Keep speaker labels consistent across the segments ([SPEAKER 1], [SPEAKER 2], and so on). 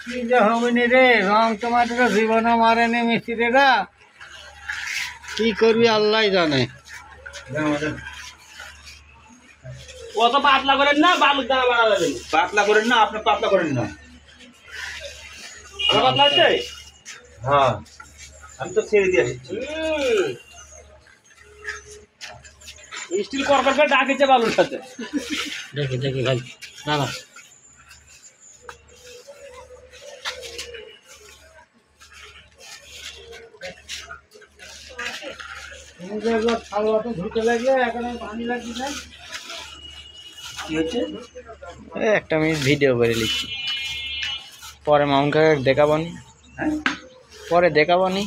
[SPEAKER 1] কি যে হবেনি রে, রং টমাটোর জীবনে মারেনি মিস্ত্রিরা। কি করবি আল্লাহ জানে।
[SPEAKER 2] কত পাতলা করেন না, বালুর দানা বাড়াবেন।
[SPEAKER 3] পাতলা করেন না, আপনি পাতলা করেন না।
[SPEAKER 2] আমার পাতলা হচ্ছে?
[SPEAKER 3] হ্যাঁ, আমি তো ছেড়ে দিয়ে আসছি।
[SPEAKER 2] স্টিল করকর করে ডাকেছে বালুর সাথে।
[SPEAKER 1] দেখি দেখি ভাই, না না ঢুকে লাগলে এখন পানি লাগবে না।
[SPEAKER 3] কি হচ্ছে?
[SPEAKER 4] একটা মিনিট ভিডিও করে লিখছি, পরে মামুন কাকা দেখাবো নি,
[SPEAKER 3] হ্যাঁ,
[SPEAKER 4] পরে দেখাবো নি।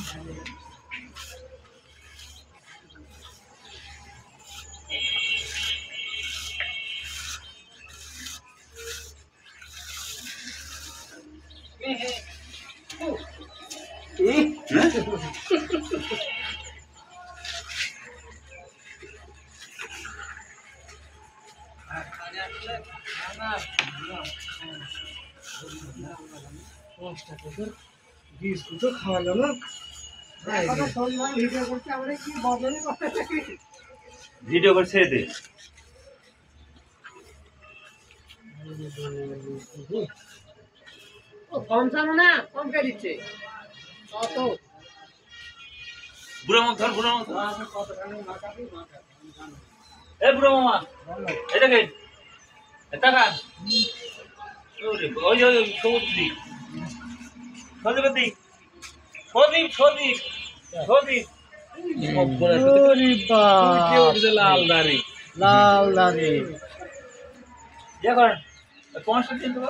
[SPEAKER 1] বিস্কুটও খাওয়ালো না।
[SPEAKER 3] ভিডিও করে ছেড়ে দে।
[SPEAKER 1] কম চালো না, কম কে দিচ্ছে কত?
[SPEAKER 3] বুড়ো মামা ধর, বুড়ো মামা ধর। এ বুড়ো মামা, এটা কে? এটা কার? ওই যে ওই সবুজ দিক। সজীব দিক। সজীব, সজীব, সজীব।
[SPEAKER 1] ওরে বাপ,
[SPEAKER 2] লাল দাড়ি।
[SPEAKER 1] লাল দাড়ি।
[SPEAKER 3] ইয়ে করেন, 5 দিন তো।